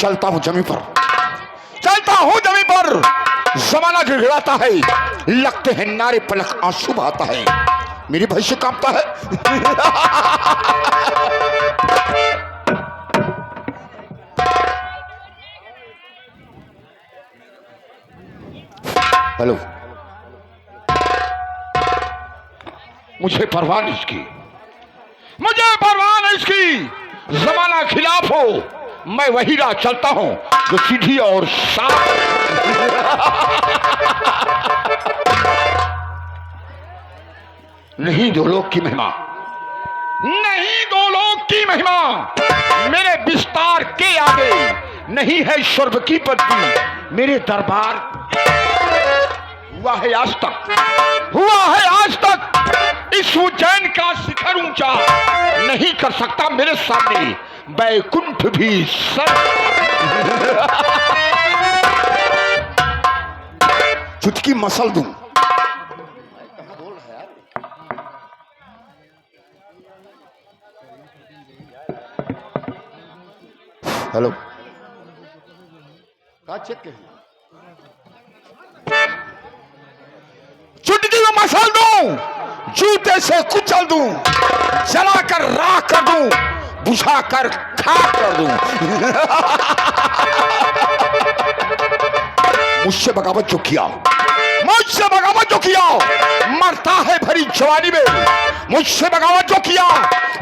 चलता हूं जमीन पर, चलता हूं जमीन पर, जमाना गिड़गिड़ाता है, लगते हैं नारे पलक आंसू बहाता है, मेरी भैंस कांपता है। हेलो, मुझे परवाह नहीं इसकी, मुझे परवाह नहीं इसकी, जमाना खिलाफ हो, मैं वही राह चलता हूं जो सीधी और साफ। नहीं दो लोग की महिमा, नहीं दो लोग की महिमा, मेरे विस्तार के आगे नहीं है स्वर्ग की पदवी, मेरे दरबार। हुआ है आज तक, हुआ है आज तक, इस उज्जैन का शिखर ऊंचा नहीं कर सकता मेरे सामने बैकुंठ भी सर। चुटकी मसल दूं, हेलो, कहा चेक करिए, चुटकी में मसल दूं, जूते से कुचल दूं, जलाकर राख कर दूं, बुझाकर खाक कर दूं। मुझसे बगावत जो किया, मुझसे बगावत जो किया, मरता है भरी जवानी में, मुझसे बगावत जो किया,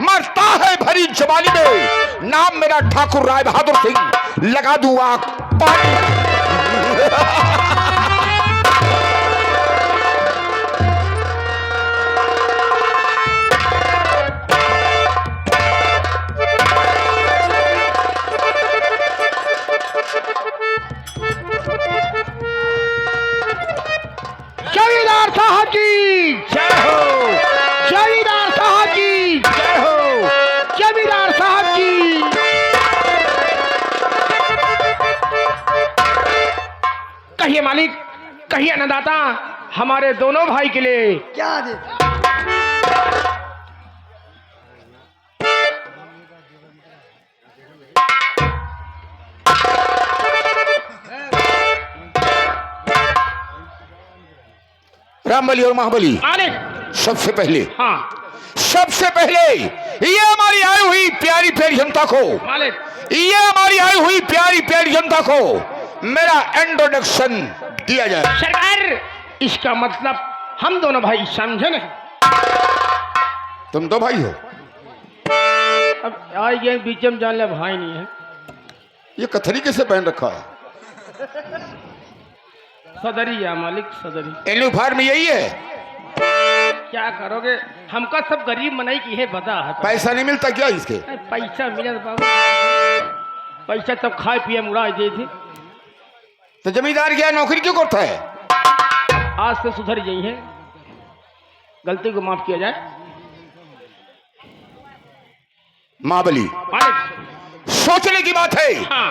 मरता है भरी जवानी में, नाम मेरा ठाकुर राय बहादुर सिंह, लगा दूं आग पानी। जमींदार साहब की जय हो, जमींदार साहब की जय हो, जमींदार साहब की। कहिए मालिक, कहिए अन्नदाता, हमारे दोनों भाई के लिए क्या दे। रामबली और महाबली, मालिक सबसे पहले, हाँ सबसे पहले ये हमारी आई हुई प्यारी प्यारी जनता को, मालिक ये हमारी आई हुई प्यारी प्यारी जनता को मेरा इंट्रोडक्शन दिया जाए। सरकार, इसका मतलब हम दोनों भाई समझे नहीं। तुम दो भाई हो, अब आज ये बीच में जान ले भाई नहीं है। ये कथरी कैसे पहन रखा है? सदरी या मालिक सदरी। यूनिफॉर्म यही है? क्या करोगे, हमका सब गरीब मनाई की है बता है। पैसा नहीं मिलता क्या इसके? पैसा मिला बाबू, पैसा तब खाए पिए मुड़ा दे थे। तो जमींदार क्या नौकरी क्यों करता है? आज से सुधर गई है, गलती को माफ किया जाए। महाबली, मालिक सोचने की बात है। हाँ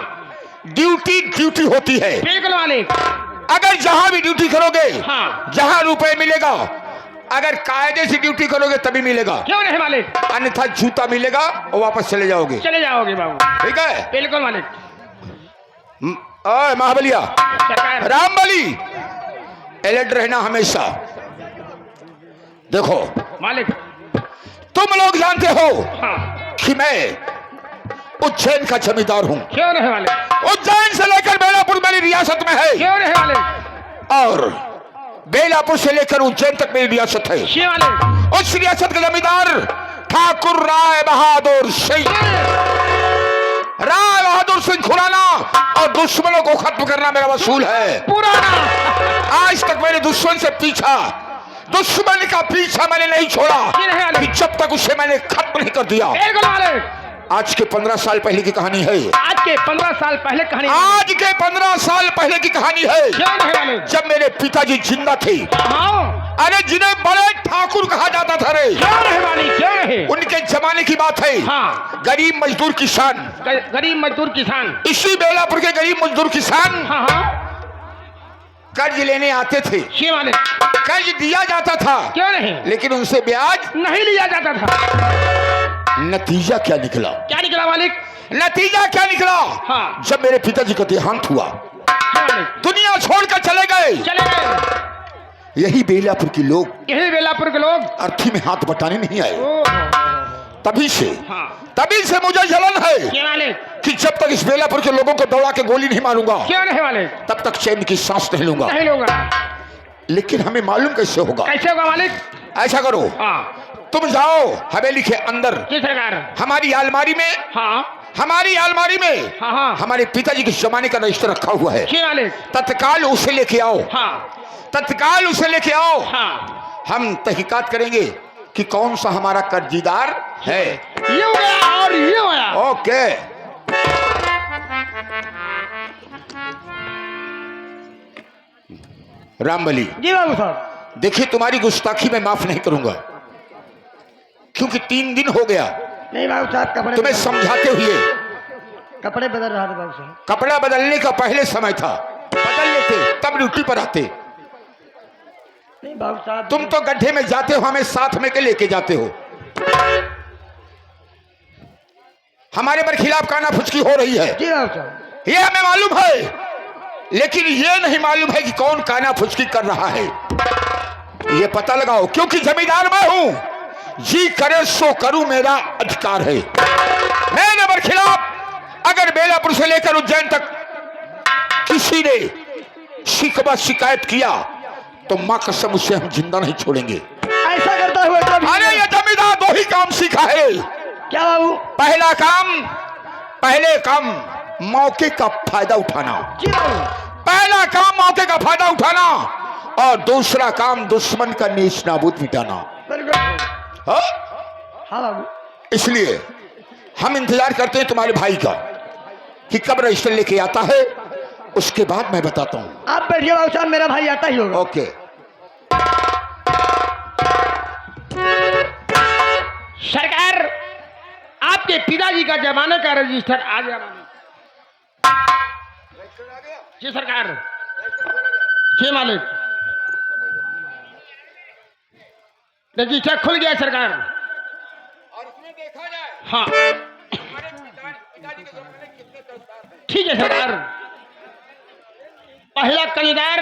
ड्यूटी ड्यूटी होती है। बिल्कुल मालिक। अगर जहां भी ड्यूटी करोगे, हाँ जहां रुपए मिलेगा, अगर कायदे से ड्यूटी करोगे तभी मिलेगा, क्यों नहीं मालिक? अन्यथा जूता मिलेगा और वापस चले जाओगे। चले जाओगे बाबू। ठीक है? बिल्कुल मालिक। ओए महाबलिया, सरकार रामबली, अलर्ट रहना हमेशा। देखो मालिक, तुम लोग जानते हो हाँ कि मैं उज्जैन का जमींदार हूं। क्यों नहीं मालिक? उज्जैन से लेकर बेलापुर मेरी रियासत में है, क्यों नहीं मालिक? और बेलापुर से लेकर उज्जैन तक मेरी रियासत है। क्यों मालिक? उस रियासत का जमींदार ठाकुर राय बहादुर सिंह। राय बहादुर सिंह खुराना और दुश्मनों को खत्म करना मेरा वसूल है। पुराना आज तक मेरे दुश्मन से पीछा, दुश्मन का पीछा मैंने नहीं छोड़ा कि जब तक उसे मैंने खत्म नहीं कर दिया। बिल्कुल मालिक। आज के 15 साल पहले की कहानी है। आज के 15 साल पहले कहानी। आज के 15 साल पहले की कहानी है, क्यों नहीं मालिक? जब मेरे पिताजी जिंदा थे। हाँ अरे जिन्हें बड़े ठाकुर कहा जाता था रे, क्यों नहीं मालिक? क्यों नहीं? उनके जमाने की बात है। हाँ गरीब मजदूर किसान, गरीब मजदूर किसान। इसी बेलापुर के गरीब मजदूर किसान हाँ हाँ कर्ज लेने आते थे। क्यों मालिक? कर्ज दिया जाता था, क्यों नहीं? लेकिन उनसे ब्याज नहीं लिया जाता था। नतीजा क्या निकला? क्या निकला मालिक? नतीजा क्या निकला? हाँ। जब मेरे पिताजी का देहांत हुआ, जी मालिक, दुनिया छोड़कर चले गए, चले गए। यही बेलापुर के लोग यही बेलापुर के लोग अर्थी में हाथ बटाने नहीं आए। ओह, तभी से हाँ। तभी से मुझे जलन है क्यों मालिक? कि जब तक इस बेलापुर के लोगों को दौड़ा के गोली नहीं मारूंगा, क्यों नहीं मालिक? तब तक चैन की सांस नहीं लूंगा। नहीं लूंगा। लेकिन हमें मालूम कैसे होगा? कैसे होगा मालिक? ऐसा करो, हाँ। तुम जाओ हवेली के अंदर, जी सरकार। हमारी अलमारी में, हाँ हमारी अलमारी में हाँ हाँ। हमारे पिताजी के जमाने का रजिस्टर रखा हुआ है। क्यों मालिक? तत्काल उसे लेके आओ, हाँ तत्काल उसे लेके आओ। हाँ। हम तहकीकात करेंगे कि कौन सा हमारा कर्जीदार है। ये गया और ये गया। ओके। रामबली, जी बाबू साहब। देखिए तुम्हारी गुस्ताखी मैं माफ नहीं करूंगा, क्योंकि 3 दिन हो गया नहीं बाबू साहब, कपड़े तुम्हें समझाते हुए। कपड़े बदल रहा था बाबू साहब। कपड़ा बदलने का पहले समय था, बदल लेते तब ड्यूटी पर आते। नहीं बाबू साहब, तुम तो गड्ढे में जाते हो, हमें साथ में के लेके जाते हो। हमारे पर खिलाफ कानाफुचकी हो रही है, जी बाबू साहब। ये हमें मालूम है, लेकिन ये नहीं मालूम है कि कौन कानाफुचकी कर रहा है। ये पता लगाओ, क्योंकि जमींदार मैं हूं, जी करे सो करूं, मेरा अधिकार है। मेरे पर खिलाफ अगर बेलापुर से लेकर उज्जैन तक किसी ने शिकवा शिकायत किया तो मां कसम उससे हम जिंदा नहीं छोड़ेंगे। ऐसा करता हुआ तो अरे ये जमींदार 2 ही काम सीखा है। क्या बाबू? पहले काम मौके का फायदा उठाना। जी बाबू। पहला काम मौके का फायदा उठाना, और दूसरा काम दुश्मन का नीच नाबूद मिटाना। हाँ? हाँ बाबू। इसलिए हम इंतजार करते हैं तुम्हारे भाई का कि कब रजिस्टर लेके आता है, उसके बाद मैं बताता हूं। आप बैठिए बाबू साहब, मेरा भाई आता ही होगा। ओके। सरकार, आपके पिताजी का जमाने का रजिस्टर आ गया। जी सरकार। जी मालिक, रजिस्टर खुल गया सरकार। और उसमें देखा जाए हाँ हमारे पिताजी के जमाने में कितने कर्जदार हैं। ठीक है सरकार। पहला कर्जदार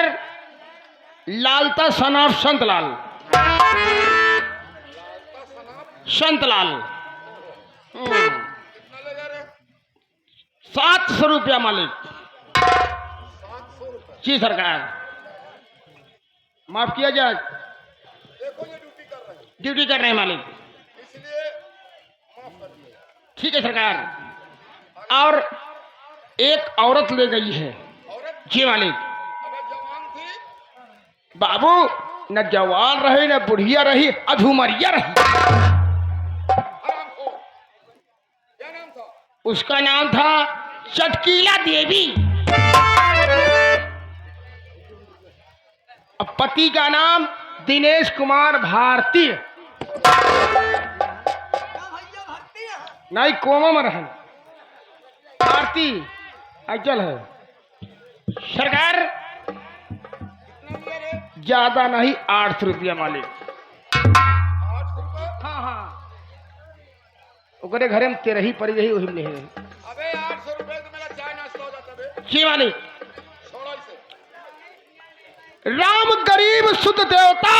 लालता सनाफ संतलाल। संतलाल 700 रुपया मालिक। जी सरकार, माफ किया जाए। देखो ये ड्यूटी कर रहे हैं, ड्यूटी कर रहे हैं मालिक। इसलिए माफ कर दिए। ठीक है सरकार। और एक औरत ले गई है। औरत जी मालिक। अगर जवान थी, बाबू, न जवान रही न बुढ़िया रही, अधूमरिया रही। हरामखोर। क्या नाम था? उसका नाम था चटकीला देवी। अब पति का नाम दिनेश कुमार भारती। नहीं, कोमम रहन भारती अचल है। सरकार, ज्यादा नहीं, 800 रुपया मालिक। 800 रुपए? हाँ हाँ, ओकरे घरे में 13 ही पड़ी रही, वही में नहीं है। अबे 800 रुपए तो मेरा चाय नाश्ता हो जाता बे। जी मालिक। छोड़ो इसे। राम गरीब शुद्ध देवता।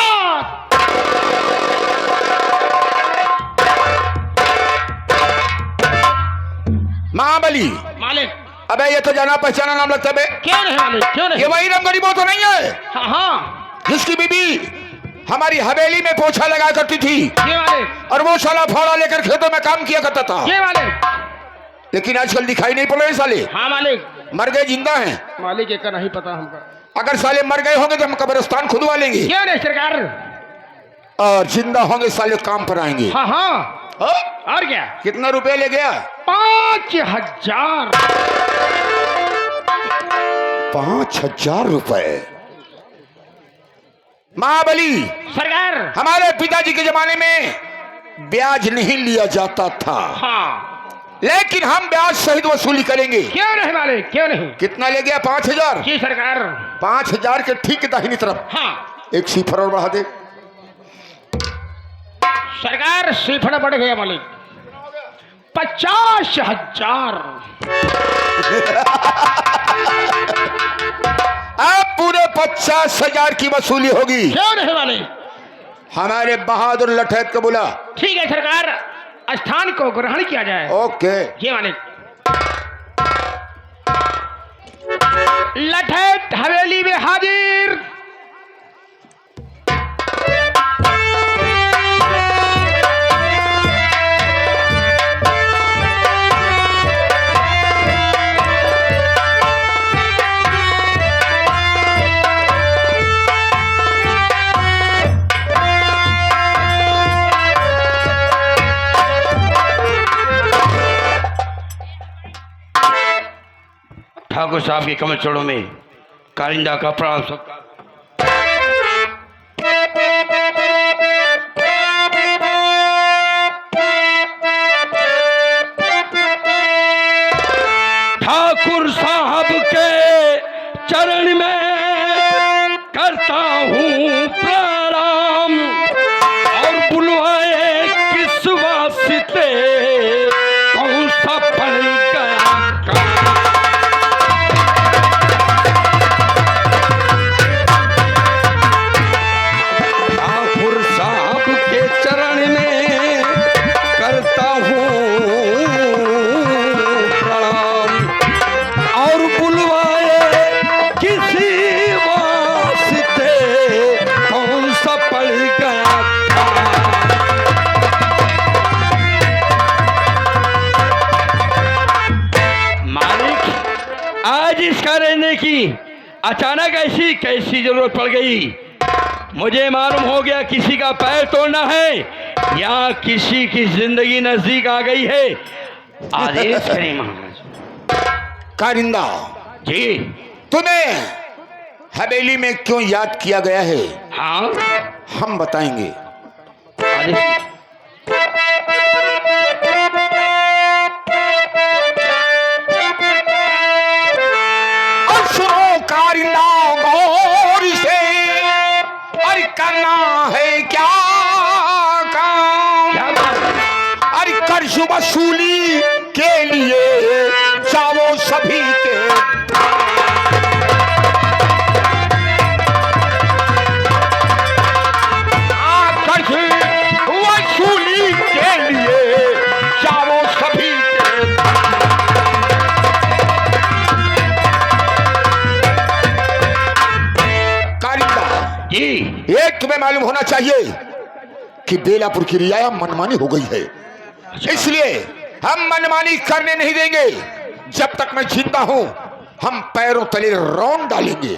महाबली, मालिक। अबे ये तो जाना पहचाना नाम लगता है बे। क्यों नहीं मालिक, क्यों नहीं? ये वही राम गरीबो तो नहीं है हाँ हाँ। जिसकी बीबी हमारी हवेली में पोछा लगा करती थी, ये मालिक। और वो साला फाड़ा लेकर खेतों में काम किया करता था। ये मालिक। लेकिन आजकल दिखाई नहीं पड़ रहे साले। हाँ मालिक। मर गए जिंदा हैं? मालिक एक का नहीं पता हमको। अगर साले मर गए होंगे तो हम कब्रिस्तान खुदवा लेंगे, क्यों नहीं सरकार? और जिंदा होंगे साले काम पर आएंगे। हाँ हाँ। हाँ? और क्या? कितना रुपया ले गया? 5000। 5000 रुपए। महाबली, सरकार। हमारे पिताजी के जमाने में ब्याज नहीं लिया जाता था, हाँ। लेकिन हम ब्याज सहित वसूली करेंगे। क्यों नहीं मालिक, क्यों नहीं? कितना ले गया? 5000। जी सरकार। 5000 के ठीक दाहिनी तरफ हाँ एक सिफर और बढ़ा दे। सरकार, श्रीफल बढ़ गया मालिक। 50,000। अब पूरे 50,000 की वसूली होगी। क्यों नहीं वाले? हमारे बहादुर लठैत को बुला। ठीक है सरकार, स्थान को ग्रहण किया जाए। ओके। ये मालिक। लठैत हवेली में हाजिर। ठाकुर साहब के कमल चरणों में कारिंदा का प्रणाम सत्कार। ठाकुर साहब के चरण में करता हूँ प्रणाम और बुलवाए किस वास्ते कौन सा पड़ गया काम। ठाकुर साहब के चरण में करता हूँ प्रणाम और बुलवाए किसी वास्ते कौन सा पड़ गया काम। मालिक, आज इसका रहने की अचानक ऐसी कैसी जरूरत पड़ गई? मुझे मालूम हो गया किसी का पैर तोड़ना है या किसी की जिंदगी नजदीक आ गई है। आदेश करें महाराज। कारिंदा जी। तुम्हें हवेली में क्यों याद किया गया है हाँ, हम बताएंगे। आदेश। और सुनो कारिंदा गौर से, अरे करना है क्या काम? क्या बात? अरे कर्ज वसूली के लिए जाओ सभी के। कर्ज वसूली के लिए जाओ सभी के। कारिंदा जी। एक तुम्हें मालूम होना चाहिए कि बेलापुर की रियाया मनमानी हो गई है, इसलिए हम मनमानी करने नहीं देंगे। जब तक मैं जिंदा हूं हम पैरों तले रौंद डालेंगे।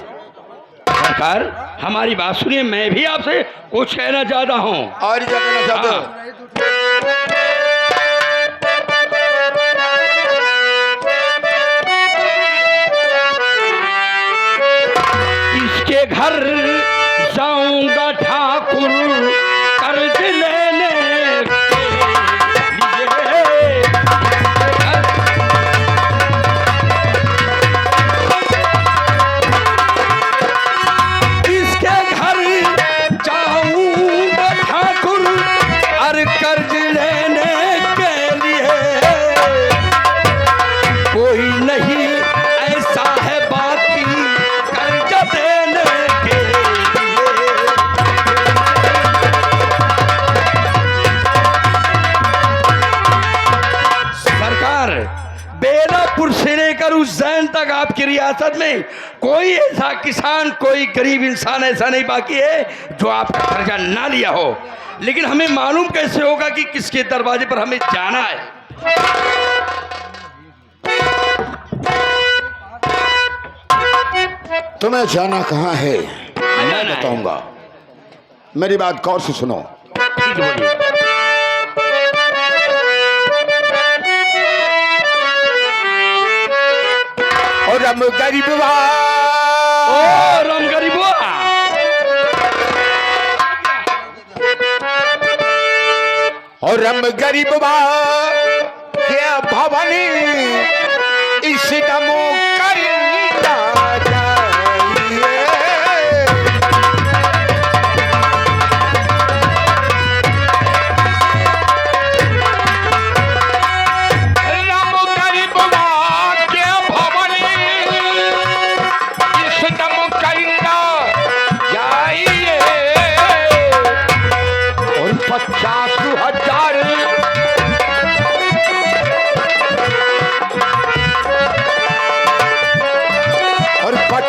सरकार, हमारी बात सुनिए, मैं भी आपसे कुछ कहना चाहता हूँ। और क्या कहना चाहते हो? इसके घर जाऊंगा ठाकुर कर्ज लेने के लिए। इसके घर जाऊंगा ठाकुर और कर्ज लेने के लिए। कोई नहीं ऐसा है बाकी कर्ज देने के लिए। सरकार, बेलापुर से लेकर उज्जैन तक आपकी रियासत में कोई ऐसा किसान, कोई गरीब इंसान ऐसा नहीं बाकी है जो आपका कर्जा ना लिया हो। लेकिन हमें मालूम कैसे होगा कि किसके दरवाजे पर हमें जाना है? तुम्हें जाना कहाँ है मैं नहीं। बताऊंगा। मेरी बात गौर से सुनो। ठीक बोलिए। और हम गरीब ओ राम गरीबो, और हम गरीब के भवनी इस दमो करिंदा जाइए।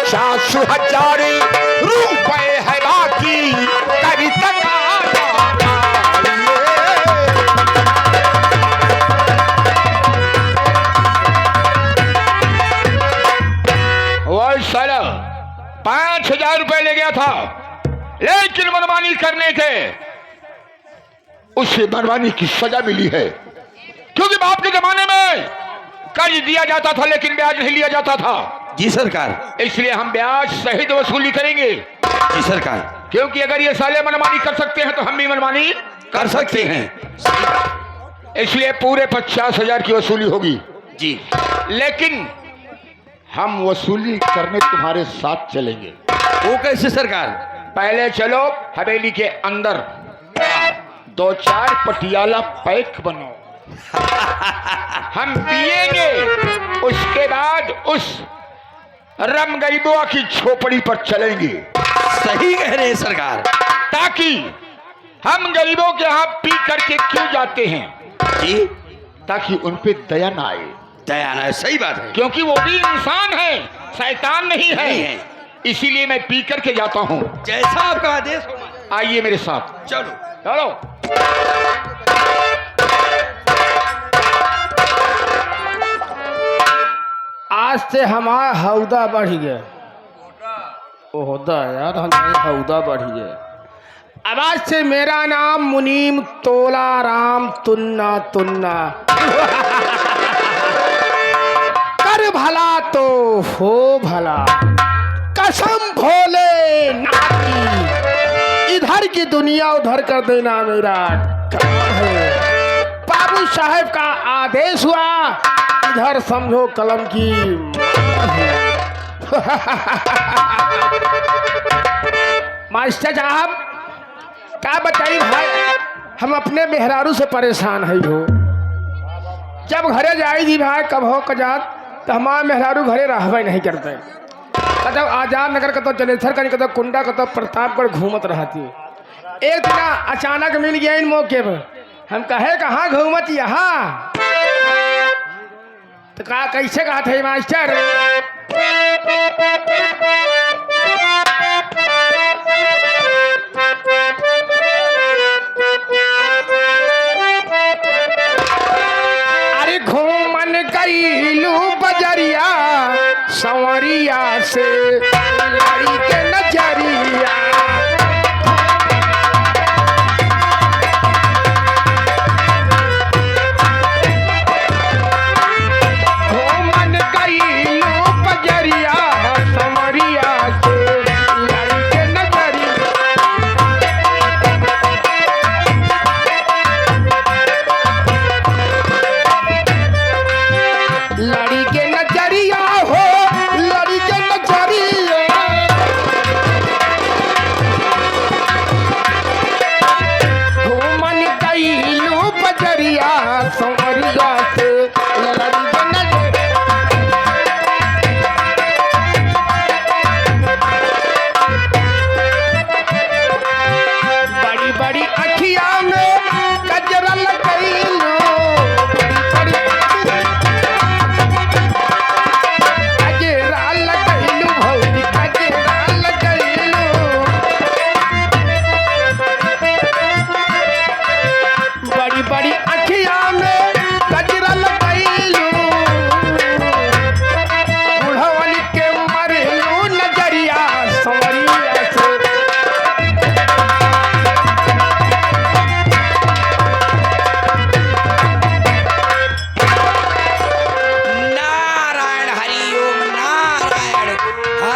50,000 रुपए है बाकी कभी तक साला 5,000 रुपए ले गया था, लेकिन मनमानी करने थे, उसे मनमानी की सजा मिली है। क्योंकि बाप के जमाने में कर्ज दिया जाता था लेकिन ब्याज नहीं लिया जाता था। जी सरकार। इसलिए हम ब्याज सहित वसूली करेंगे। जी सरकार। क्योंकि अगर ये साले मनमानी कर सकते हैं तो हम भी मनमानी कर सकते हैं। इसलिए पूरे 50,000 की वसूली होगी। जी। लेकिन हम वसूली करने तुम्हारे साथ चलेंगे। वो कैसे सरकार? पहले चलो हवेली के अंदर 2-4 पटियाला पैक बनो, हम पिएंगे, उसके बाद उस रम गरीबों की झोपड़ी पर चलेंगे। सही कह रहे हैं सरकार। ताकि हम गरीबों के यहाँ पी करके क्यों जाते हैं? जी। ताकि उन पे दया ना आए। दया ना, सही बात है। क्योंकि वो भी इंसान है, शैतान नहीं है। इसीलिए मैं पी करके जाता हूँ। जैसा आपका आदेश हो। आइए मेरे साथ। चलो चलो। आज से हमारा हौदा बढ़ गया। ओहदा यार, हमारा हौदा बढ़ गया। अब आज से मेरा नाम मुनीम तोला राम तुन्ना तुन्ना। कर भला तो हो भला, कसम भोले नाथी, इधर की दुनिया उधर कर देना मेरा काम है। बाबू साहब का आदेश हुआ, इधर समझो कलम की मास्टर साहब क्या बताइए भाई, हम अपने मेहरारू से परेशान है हो। जब घरे जाई थी भाई कब हो कजात, तो हमारा मेहरारू घरे रहबे नहीं करते। कदम आजाद नगर कतो जलेसर कहीं कतो कुंडा कतो प्रतापगढ़ घूमत रहती। एक दिन अचानक मिल गया इन मौके पर। हम कहे कहाँ घूमत यहाँ, तो कहा कैसे कहा थे मास्टर? अरे घूमन गईलू बजरिया संवरिया से लड़ी के नजरिया। घूमन गईलू बजरिया संवरिया से लड़ी के नजरिया। लड़ी के नजरिया हो, लड़ी के नजरिया। घूमन गईलू बजरिया